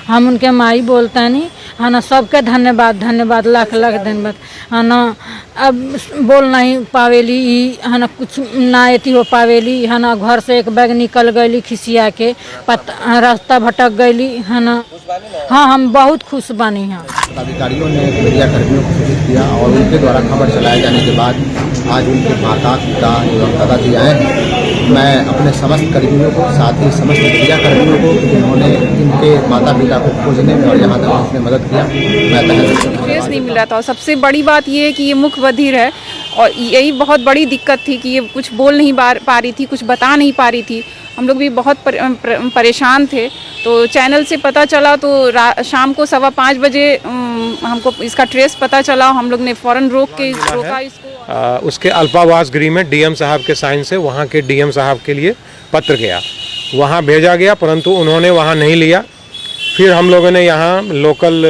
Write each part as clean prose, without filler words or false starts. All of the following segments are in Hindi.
हम उनके माई बोलता नहीं है ना। सबके धन्यवाद धन्यवाद लाख लाख धन्यवाद है ना। अब बोल नहीं पावेली है ना, कुछ ना एती हो पावेली है ना। घर से एक बैग निकल गई खिसिया के रास्ता भटक गई है ना। हाँ हम बहुत खुश बनी हैं। अधिकारियों ने मीडिया कर्मियों को सूचित किया और उनके द्वारा खबर चलाए जाने के बाद आज उनके माता पिता एवं दादाजी आए हैं। मैं अपने समस्त कर्मियों को, साथ ही समस्त मीडिया कर्मियों को, जिन्होंने इनके माता पिता को खोजने में और यहाँ तक पहुँचने में मदद किया, मैं तहे दिल से ट्रेस नहीं मिल रहा था। और सबसे बड़ी बात ये है कि ये मुख्य बधिर है और यही बहुत बड़ी दिक्कत थी कि ये कुछ बोल नहीं पा रही थी, कुछ बता नहीं पा रही थी। हम लोग भी बहुत परेशान थे। तो चैनल से पता चला तो शाम को 5:15 बजे हमको इसका ट्रेस पता चला। हम लोग ने फ़ौरन रोका इसको। उसके अल्पावास गृह में डीएम साहब के साइन से वहाँ के डीएम साहब के लिए पत्र गया, वहाँ भेजा गया, परंतु उन्होंने वहाँ नहीं लिया। फिर हम लोगों ने यहाँ लोकल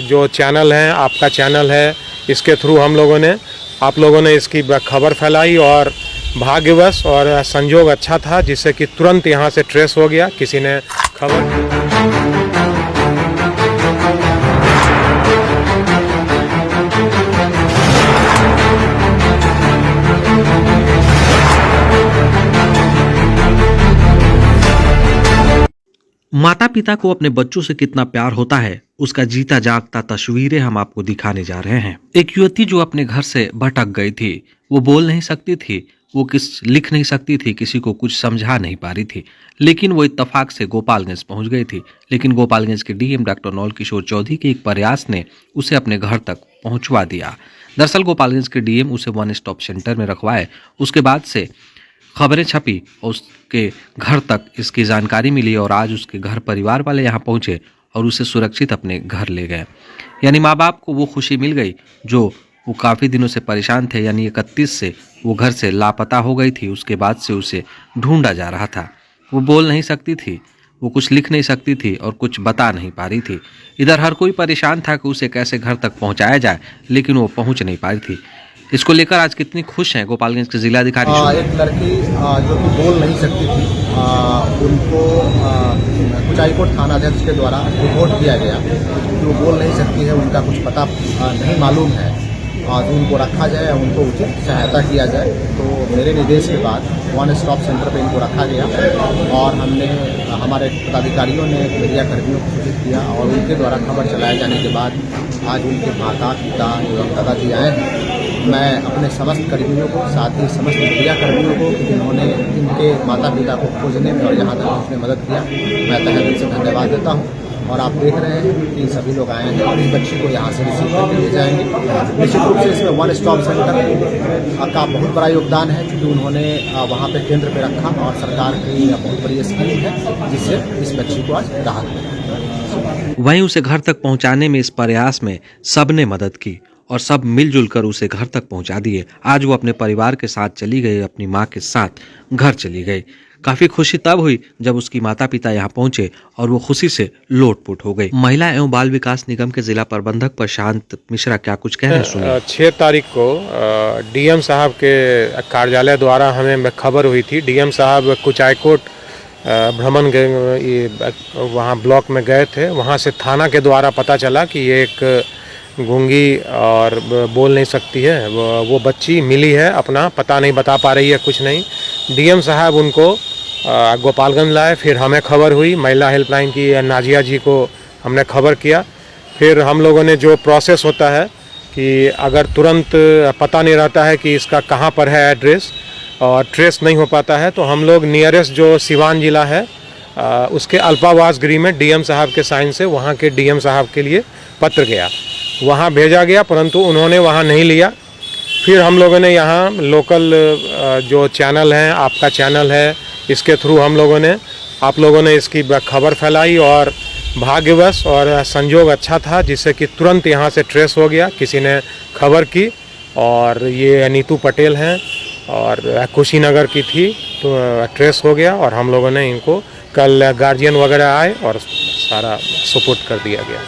जो चैनल हैं, आपका चैनल है, इसके थ्रू हम लोगों ने, आप लोगों ने इसकी खबर फैलाई और भाग्यवश और संजोग अच्छा था जिससे कि तुरंत यहाँ से ट्रेस हो गया। किसी ने खबर माता पिता को अपने बच्चों से कितना प्यार होता है, उसका जीता जागता तस्वीरें हम आपको दिखाने जा रहे हैं। एक युवती जो अपने घर से भटक गई थी, वो बोल नहीं सकती थी, वो लिख नहीं सकती थी, किसी को कुछ समझा नहीं पा रही थी, लेकिन वो इत्तेफाक से गोपालगंज पहुंच गई थी। लेकिन गोपालगंज के डीएम डॉक्टर नौल किशोर चौधरी के एक प्रयास ने उसे अपने घर तक पहुंचवा दिया। दरअसल गोपालगंज के डीएम उसे 1 स्टॉप सेंटर में रखवाए। उसके बाद से खबरें छपी और उसके घर तक इसकी जानकारी मिली और आज उसके घर परिवार वाले यहाँ पहुँचे और उसे सुरक्षित अपने घर ले गए। यानी माँ बाप को वो खुशी मिल गई जो वो काफ़ी दिनों से परेशान थे। यानी 31 से वो घर से लापता हो गई थी, उसके बाद से उसे ढूंढा जा रहा था। वो बोल नहीं सकती थी, वो कुछ लिख नहीं सकती थी और कुछ बता नहीं पा रही थी। इधर हर कोई परेशान था कि उसे कैसे घर तक पहुँचाया जाए, लेकिन वो पहुँच नहीं पा रही थी। इसको लेकर आज कितनी खुश हैं गोपालगंज के जिलाधिकारी? एक लड़की जो कि बोल नहीं सकती थी, उनको कुचाईकोट थानाध्यक्ष के द्वारा रिपोर्ट किया गया कि वो बोल नहीं सकती है, उनका कुछ पता नहीं मालूम है, तो उनको रखा जाए, उनको उचित सहायता किया जाए। तो मेरे निर्देश के बाद 1 स्टॉप सेंटर पे इनको रखा गया और हमने हमारे पदाधिकारियों ने मीडिया कर्मियों को सूचित किया और उनके द्वारा खबर चलाए जाने के बाद आज उनके माता पिता एवं दादाजी आए हैं। मैं अपने समस्त कर्मियों को, साथ ही समस्त मीडिया कर्मियों को, जिन्होंने इनके माता पिता को खोजने में और यहाँ तक पहुँचने में मदद किया, मैं तहे दिल से धन्यवाद देता हूँ। और आप देख रहे हैं कि सभी लोग आए हैं और इस बच्ची को यहाँ से रिसीव करके ले जाएंगे। निश्चित रूप से इसमें 1 स्टॉप सेंटर का बहुत बड़ा योगदान है, क्योंकि उन्होंने वहाँ पे केंद्र पे रखा और सरकार की बहुत बड़ी स्कीम है जिससे इस बच्ची को आज राहत मिली। वहीं उसे घर तक पहुँचाने में इस प्रयास में सबने मदद की और सब मिलजुल कर उसे घर तक पहुंचा दिए। आज वो अपने परिवार के साथ चली गई, अपनी माँ के साथ घर चली गई। काफी खुशी तब हुई जब उसकी माता पिता यहाँ पहुंचे और वो खुशी से लोटपोट हो गई। महिला एवं बाल विकास निगम के जिला प्रबंधक प्रशांत मिश्रा क्या कुछ कह रहे हैं, सुनिए। 6 तारीख को डीएम साहब के कार्यालय द्वारा हमें खबर हुई थी। डीएम साहब कुचाईकोट भ्रमण वहाँ ब्लॉक में गए थे। वहाँ से थाना के द्वारा पता चला कि ये एक गूंगी और बोल नहीं सकती है वो बच्ची मिली है, अपना पता नहीं बता पा रही है, कुछ नहीं। डीएम साहब उनको गोपालगंज लाए। फिर हमें खबर हुई, महिला हेल्पलाइन की नाजिया जी को हमने खबर किया। फिर हम लोगों ने जो प्रोसेस होता है कि अगर तुरंत पता नहीं रहता है कि इसका कहाँ पर है एड्रेस और ट्रेस नहीं हो पाता है, तो हम लोग नियरेस्ट जो सिवान जिला है उसके अल्पावास गृह में डीएम साहब के साइन से वहाँ के डीएम साहब के लिए पत्र गया, वहाँ भेजा गया, परंतु उन्होंने वहाँ नहीं लिया। फिर हम लोगों ने यहाँ लोकल जो चैनल हैं, आपका चैनल है, इसके थ्रू हम लोगों ने, आप लोगों ने इसकी खबर फैलाई और भाग्यवश और संजोग अच्छा था जिससे कि तुरंत यहाँ से ट्रेस हो गया। किसी ने खबर की और ये नीतू पटेल हैं और कुशीनगर की थी, तो ट्रेस हो गया और हम लोगों ने इनको कल गार्जियन वगैरह आए और सारा सपोर्ट कर दिया गया।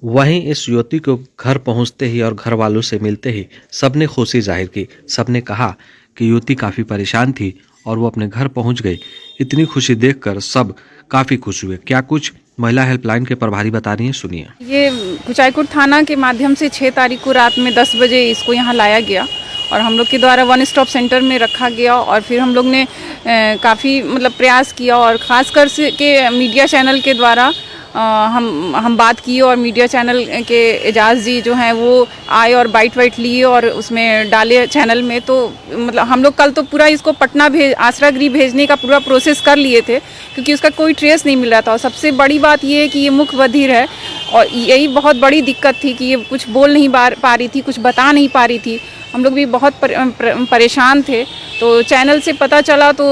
वहीं इस युवती को घर पहुंचते ही और घर वालों से मिलते ही सबने खुशी जाहिर की। सबने कहा कि युवती काफ़ी परेशान थी और वो अपने घर पहुंच गई। इतनी खुशी देखकर सब काफ़ी खुश हुए। क्या कुछ महिला हेल्पलाइन के प्रभारी बता रही हैं, सुनिए। ये कुचायकोट थाना के माध्यम से 6 तारीख को रात में 10 बजे इसको यहाँ लाया गया और हम लोग के द्वारा वन स्टॉप सेंटर में रखा गया और फिर हम लोग ने काफ़ी मतलब प्रयास किया और ख़ासकर से के मीडिया चैनल के द्वारा हम बात किए और मीडिया चैनल के एजाज जी जो हैं वो आए और बाइट वाइट लिए और उसमें डाले चैनल में। तो मतलब हम लोग कल तो पूरा इसको पटना आसरा गृह भेजने का पूरा प्रोसेस कर लिए थे क्योंकि उसका कोई ट्रेस नहीं मिल रहा था। और सबसे बड़ी बात ये है कि ये मुख बधिर है और यही बहुत बड़ी दिक्कत थी कि ये कुछ बोल नहीं पा रही थी, कुछ बता नहीं पा रही थी। हम लोग भी बहुत परेशान थे। तो चैनल से पता चला तो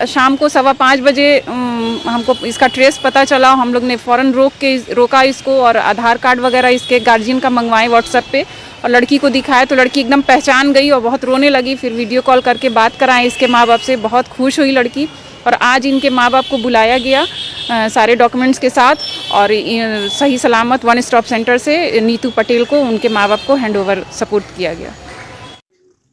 शाम को 5:15 बजे हमको इसका ट्रेस पता चला। हम लोग ने फ़ौरन रोका इसको और आधार कार्ड वगैरह इसके गार्जियन का मंगवाए व्हाट्सएप पे और लड़की को दिखाया तो लड़की एकदम पहचान गई और बहुत रोने लगी। फिर वीडियो कॉल करके बात कराएं इसके माँ बाप से, बहुत खुश हुई लड़की। और आज इनके माँ बाप को बुलाया गया सारे डॉक्यूमेंट्स के साथ और सही सलामत वन स्टॉप सेंटर से नीतू पटेल को उनके माँ बाप को हैंडओवर सपोर्ट किया गया।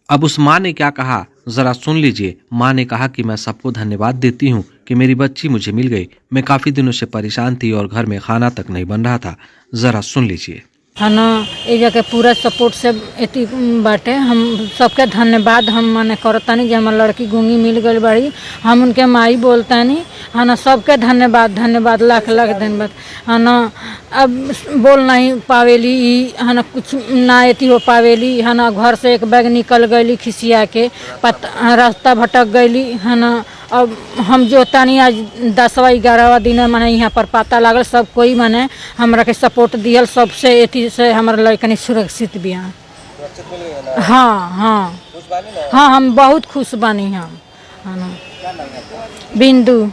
अब उस माँ ने क्या कहा जरा सुन लीजिए। माँ ने कहा कि मैं सबको धन्यवाद देती हूँ कि मेरी बच्ची मुझे मिल गई। मैं काफी दिनों से परेशान थी और घर में खाना तक नहीं बन रहा था। जरा सुन लीजिए। है ना, एजा के पूरा सपोर्ट से एती बाटे। हम सबके धन्यवाद हम माने करतानी जे हमार लड़की गूंगी मिल गई बड़ी। हम उनके माई बोलतानी, है ना, सबके धन्यवाद लाख धन्यवाद। है ना, अब बोल नहीं पावेली है ना, कुछ ना एती हो पावेली। है ना, घर से एक बैग निकल गईली खिसिया के, रास्ता भटक गईली। है ना, अब हम जो तानी आज 10वां 11वां दिन माने यहाँ पर पता लागल, सब कोई माने हमरा के सपोर्ट दियल, सबसे एथी से हमारा लड़कनी सुरक्षित भी हैं। हाँ, हम बहुत खुश बानी हम। है ना, बिंदु।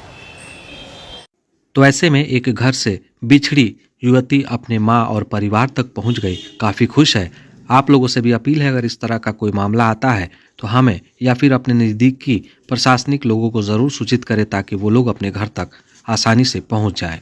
तो ऐसे में एक घर से बिछड़ी युवती अपने माँ और परिवार तक पहुंच गई, काफी खुश है। आप लोगों से भी अपील है, अगर इस तरह का कोई मामला आता है तो हमें या फिर अपने नज़दीकी प्रशासनिक लोगों को ज़रूर सूचित करें ताकि वो लोग अपने घर तक आसानी से पहुंच जाएं।